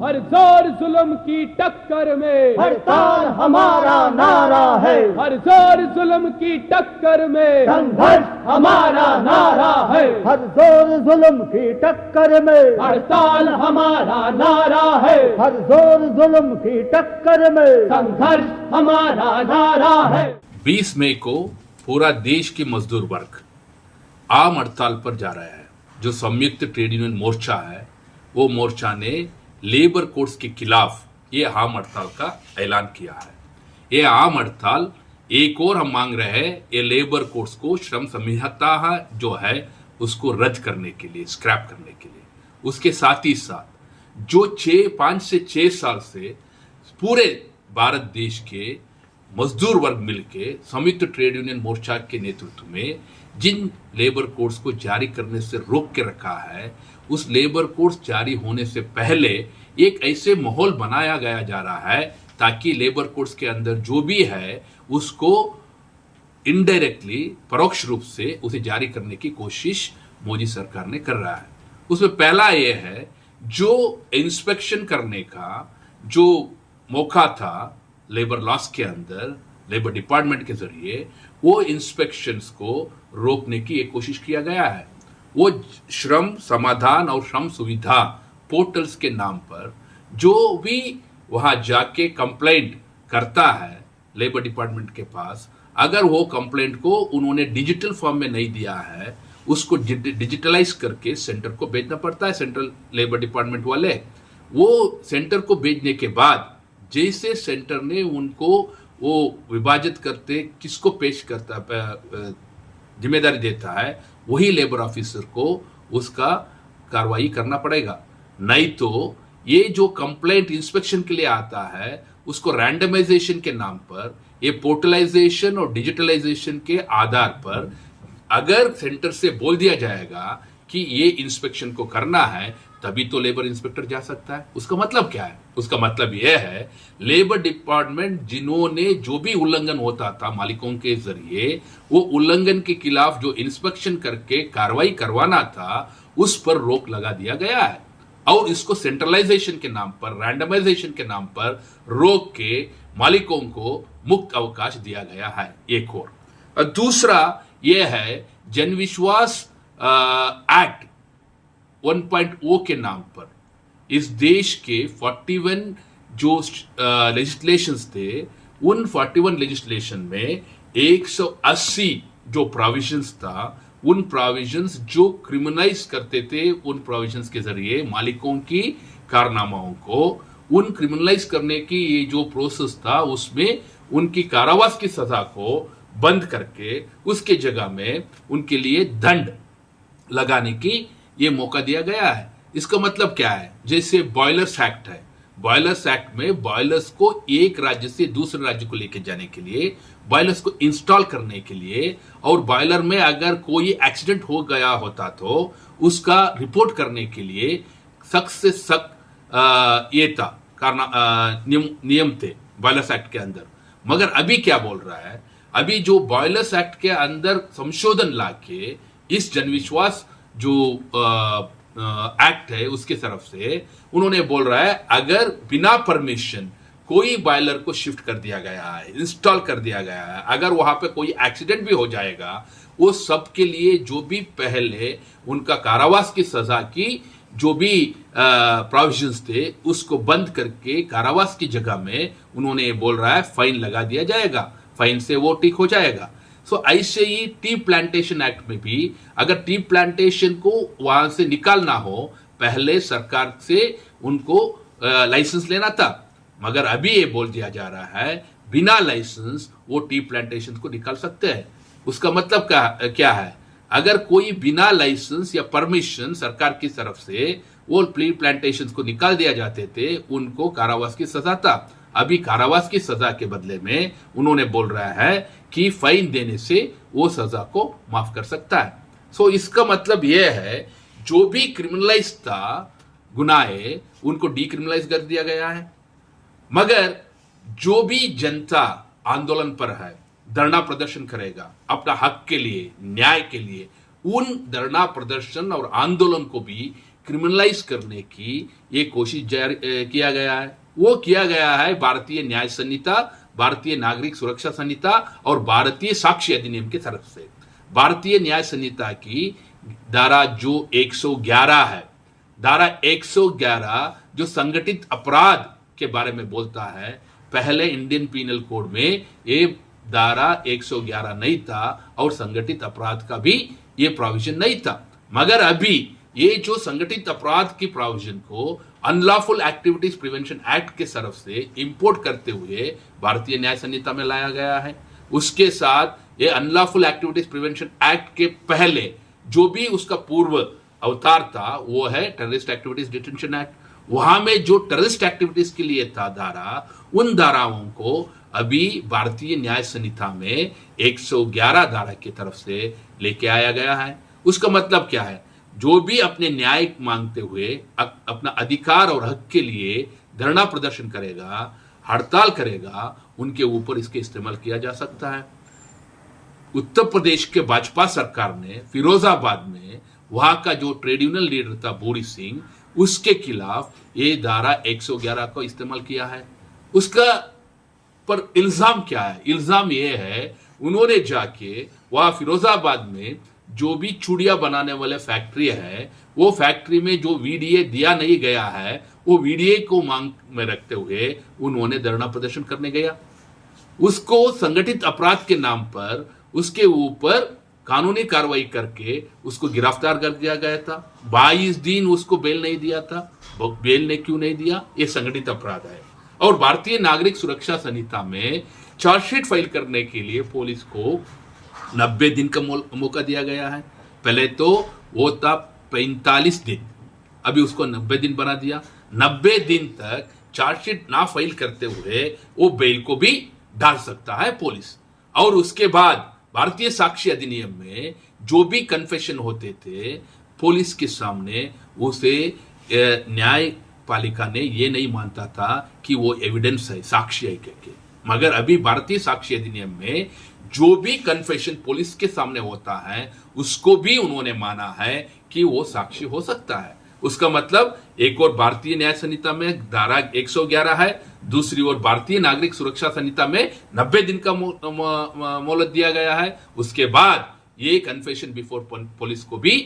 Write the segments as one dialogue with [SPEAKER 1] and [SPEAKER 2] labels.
[SPEAKER 1] हर जोर जुल्म की टक्कर में
[SPEAKER 2] हड़ताल हमारा नारा है,
[SPEAKER 1] हर जोर जुल्म की टक्कर में
[SPEAKER 2] संघर्ष
[SPEAKER 1] हमारा नारा है,
[SPEAKER 2] हर जोर जुल्म की टक्कर में,
[SPEAKER 1] हड़ताल हमारा नारा है,
[SPEAKER 2] हर जोर जुल्म की टक्कर में,
[SPEAKER 1] संघर्ष हमारा नारा है।
[SPEAKER 3] 20 मई को पूरा देश की मजदूर वर्ग आम हड़ताल पर जा रहा है। जो संयुक्त ट्रेड यूनियन मोर्चा है वो मोर्चा ने लेबर कोड्स के खिलाफ ये आम हड़ताल का ऐलान किया है। ये आम हड़ताल एक और हम मांग रहे हैं, ये लेबर कोड्स को श्रम संहिता जो है उसको रद्द करने के लिए, स्क्रैप करने के लिए। उसके साथ ही साथ जो 5 से 6 साल से पूरे भारत देश के मजदूर वर्ग मिलके संयुक्त ट्रेड यूनियन मोर्चा के नेतृत्व में जिन लेबर कोड्स को जारी करने से रोक के रखा है, उस लेबर कोड्स जारी होने से पहले एक ऐसे माहौल बनाया गया जा रहा है ताकि लेबर कोड्स के अंदर जो भी है उसको इनडायरेक्टली, परोक्ष रूप से उसे जारी करने की कोशिश मोदी सरकार ने कर रहा है। उसमें पहला ये है, जो इंस्पेक्शन करने का जो मौका था लेबर लॉस के अंदर, लेबर डिपार्टमेंट के जरिए वो इंस्पेक्शंस को रोकने की एक कोशिश किया गया है। वो श्रम समाधान और श्रम सुविधा पोर्टल्स के नाम पर जो भी वहां जाके कंप्लेंट करता है लेबर डिपार्टमेंट के पास, अगर वो कंप्लेंट को उन्होंने डिजिटल फॉर्म में नहीं दिया है, उसको डिजिटलाइज करके सेंटर को भेजना पड़ता है। सेंट्रल लेबर डिपार्टमेंट वाले वो सेंटर को भेजने के बाद जैसे सेंटर ने उनको वो विभाजित करते, किसको पेश करता, जिम्मेदारी देता है, वही लेबर ऑफिसर को उसका कार्रवाई करना पड़ेगा। नहीं तो ये जो कंप्लेंट इंस्पेक्शन के लिए आता है उसको रैंडमाइजेशन के नाम पर, ये पोर्टलाइजेशन और डिजिटलाइजेशन के आधार पर अगर सेंटर से बोल दिया जाएगा कि ये इंस्पेक्शन को करना है, तभी तो लेबर इंस्पेक्टर जा सकता है। उसका मतलब क्या है? उसका मतलब यह है, लेबर डिपार्टमेंट जिन्होंने जो भी उल्लंघन होता था मालिकों के जरिए, वो उल्लंघन के खिलाफ जो इंस्पेक्शन करके कार्रवाई करवाना था, उस पर रोक लगा दिया गया है। और इसको सेंट्रलाइजेशन के नाम पर, रैंडमाइजेशन के नाम पर रोक के मालिकों को मुक्त अवकाश दिया गया है, एक और दूसरा यह है जन विश्वास एक्ट 1.0 के नाम पर इस देश के 41 जो लेजिस्लेशंस थे, उन 41 लेजिस्लेशन में 180 जो प्रोविजंस था, उन प्रोविजंस जो क्रिमिनलाइज करते थे, उन प्रोविजंस के जरिए मालिकों की कारनामाओं को, उन क्रिमिनलाइज करने की ये जो प्रोसेस था उसमें उनकी कारावास की सजा को बंद करके उसके जगह में उनके लिए दंड लगाने की ये मौका दिया गया है। इसका मतलब क्या है? जैसे बॉयलर्स एक्ट है, बॉयलर्स एक्ट में बॉयलर्स को एक राज्य से दूसरे राज्य को लेकर जाने के लिए, बॉयलर्स को इंस्टॉल करने के लिए, और बॉयलर में अगर कोई एक्सीडेंट हो गया होता तो उसका रिपोर्ट करने के लिए सख्त से सख्त ये था नियम थे बॉयलर्स एक्ट के अंदर। मगर अभी क्या बोल रहा है? अभी जो बॉयलर्स एक्ट के अंदर संशोधन लाके इस जनविश्वास जो एक्ट है उसके तरफ से उन्होंने बोल रहा है, अगर बिना परमिशन कोई बॉयलर को शिफ्ट कर दिया गया है, इंस्टॉल कर दिया गया है, अगर वहां पे कोई एक्सीडेंट भी हो जाएगा, वो सब के लिए जो भी पहले उनका कारावास की सजा की जो भी प्रोविजंस थे उसको बंद करके कारावास की जगह में उन्होंने ये बोल रहा है फाइन लगा दिया जाएगा, फाइन से वो ठीक हो जाएगा। सो ऐसे ही टी प्लांटेशन एक्ट में भी अगर टी प्लांटेशन को वहां से निकालना हो, पहले सरकार से उनको लाइसेंस लेना था, मगर अभी ये बोल दिया जा रहा है बिना लाइसेंस वो टी प्लांटेशन को निकाल सकते हैं। उसका मतलब क्या है? अगर कोई बिना लाइसेंस या परमिशन सरकार की तरफ से वो टी प्लांटेशन को निकाल दिया जाते थे, उनको कारावास की सजा था। अभी कारावास की सजा के बदले में उन्होंने बोल रहा है कि फाइन देने से वो सजा को माफ कर सकता है। सो इसका मतलब यह है, जो भी क्रिमिनलाइज था गुनाहे, उनको डीक्रिमिनलाइज कर दिया गया है। मगर जो भी जनता आंदोलन पर है, धरना प्रदर्शन करेगा अपना हक के लिए, न्याय के लिए, उन धरना प्रदर्शन और आंदोलन को भी क्रिमिनलाइज करने की ये कोशिश किया गया है। वो किया गया है भारतीय न्याय संहिता, भारतीय नागरिक सुरक्षा संहिता और भारतीय साक्ष्य अधिनियम की तरफ से। भारतीय न्याय संहिता की धारा जो 111 है, धारा 111 जो संगठित अपराध के बारे में बोलता है, पहले इंडियन पीनल कोड में ये धारा 111 नहीं था और संगठित अपराध का भी ये प्रोविजन नहीं था। मगर अभी ये जो संगठित अपराध की प्रोविजन को अनलॉफुल एक्टिविटीज प्रिवेंशन एक्ट के तरफ से इंपोर्ट करते हुए भारतीय न्याय संहिता में लाया गया है। उसके साथ ये अनलॉफुल एक्टिविटीज प्रिवेंशन एक्ट के पहले जो भी उसका पूर्व अवतार था वो है टेररिस्ट एक्टिविटीज डिटेंशन एक्ट। वहां में जो टेररिस्ट एक्टिविटीज के लिए था धारा, उन धाराओं को अभी भारतीय न्याय संहिता में 111 धारा की तरफ से लेके आया गया है। उसका मतलब क्या है? जो भी अपने न्याय मांगते हुए अपना अधिकार और हक के लिए धरना प्रदर्शन करेगा, हड़ताल करेगा, उनके ऊपर इसके इस्तेमाल किया जा सकता है। उत्तर प्रदेश के भाजपा सरकार ने फिरोजाबाद में वहां का जो ट्रेड यूनियन लीडर था बोरी सिंह, उसके खिलाफ ये धारा 111 को इस्तेमाल किया है। उसका पर इल्जाम क्या है? इल्जाम ये है उन्होंने जाके वहां फिरोजाबाद में जो भी चूड़ियां बनाने वाले फैक्ट्री है, वो फैक्ट्री में जो वीडीए दिया नहीं गया है, वो वीडीए को मांग में रखते हुए उन्होंने धरना प्रदर्शन करने गया। उसको संगठित अपराध के नाम पर उसके ऊपर कानूनी कार्रवाई करके उसको गिरफ्तार कर दिया गया था। 22 दिन उसको बेल नहीं दिया था। बेल ने क्यों नहीं दिया? ये संगठित अपराध है। और भारतीय नागरिक सुरक्षा संहिता में चार्जशीट फाइल करने के लिए पुलिस को 90 दिन का मौका दिया गया है। पहले तो वो था 45 दिन, अभी उसको 90 दिन बना दिया। 90 दिन तक चार्जशीट ना फाइल करते हुए वो बेल को भी डाल सकता है पुलिस। और उसके बाद भारतीय साक्ष्य अधिनियम में जो भी कन्फेशन होते थे पुलिस के सामने, उसे न्यायपालिका ने ये नहीं मानता था कि वो एविडेंस है, साक्ष्य है करके। मगर अभी भारतीय साक्ष्य अधिनियम में जो भी कन्फेशन पुलिस के सामने होता है उसको भी उन्होंने माना है कि वो साक्षी हो सकता है। उसका मतलब एक और भारतीय न्याय संहिता में धारा 111 है, दूसरी ओर भारतीय नागरिक सुरक्षा संहिता में 90 दिन का मोहलत दिया गया है। उसके बाद ये कन्फेशन बिफोर पुलिस को भी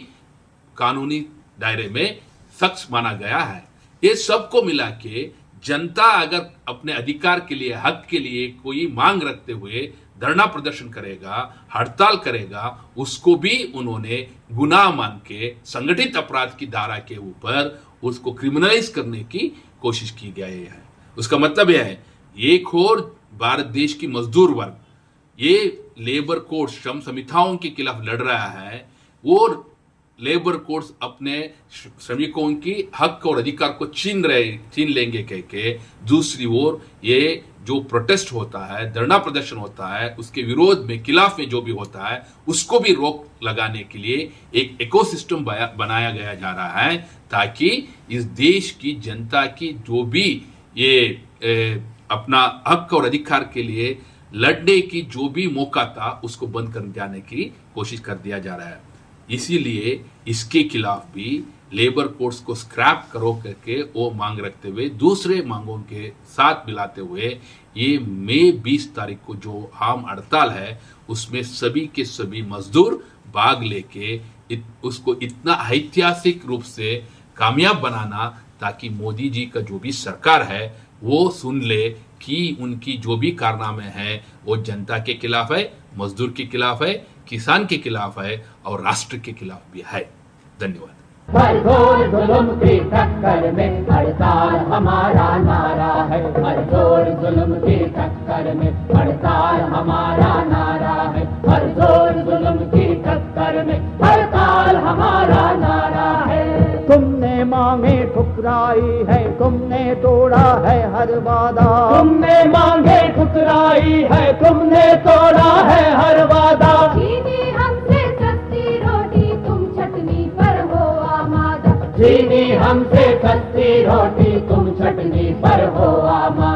[SPEAKER 3] कानूनी दायरे में सख्त माना गया है। ये सबको मिला के जनता अगर अपने अधिकार के लिए, हक के लिए कोई मांग रखते हुए धरना प्रदर्शन करेगा, हड़ताल करेगा, उसको भी उन्होंने गुनाह मान के संगठित अपराध की धारा के ऊपर उसको क्रिमिनलाइज करने की कोशिश की गई है। उसका मतलब यह है, एक और भारत देश की मजदूर वर्ग ये लेबर कोड श्रम संहिताओं के खिलाफ लड़ रहा है, वो लेबर कोड्स अपने श्रमिकों की हक और अधिकार को छीन लेंगे कह के, दूसरी ओर ये जो प्रोटेस्ट होता है, धरना प्रदर्शन होता है, उसके विरोध में, खिलाफ में जो भी होता है, उसको भी रोक लगाने के लिए एक इकोसिस्टम बनाया गया जा रहा है, ताकि इस देश की जनता की जो भी ये अपना हक और अधिकार के लिए लड़ने की जो भी मौका था, उसको बंद कर जाने की कोशिश कर दिया जा रहा है। इसीलिए इसके खिलाफ भी लेबर कोड्स को स्क्रैप करो करके वो मांग रखते हुए, दूसरे मांगों के साथ मिलाते हुए, ये मई 20 तारीख को जो आम हड़ताल है उसमें सभी के सभी मजदूर भाग लेके उसको इतना ऐतिहासिक रूप से कामयाब बनाना, ताकि मोदी जी का जो भी सरकार है वो सुन ले कि उनकी जो भी कारनामे हैं वो जनता के खिलाफ है, मजदूर के खिलाफ है, किसान के खिलाफ है और राष्ट्र के खिलाफ भी है। धन्यवाद।
[SPEAKER 1] हर जोर जुल्म की टक्कर में हड़ताल हमारा नारा है। हर जोर जुल्म की टक्कर में हड़ताल हमारा नारा है। हर जोर जुल्म की टक्कर में हड़ताल हमारा नारा है।
[SPEAKER 2] तुमने मांगे ठुकराई है, तुमने तोड़ा है हर वादा।
[SPEAKER 1] तुमने मांगे ठुकराई है, तुमने तोड़ा है हर वादा।
[SPEAKER 4] चीनी हमसे सस्ती रोटी, तुम चटनी पर हो आमादा।
[SPEAKER 1] चीनी हमसे सस्ती रोटी, तुम चटनी पर हो आमादा।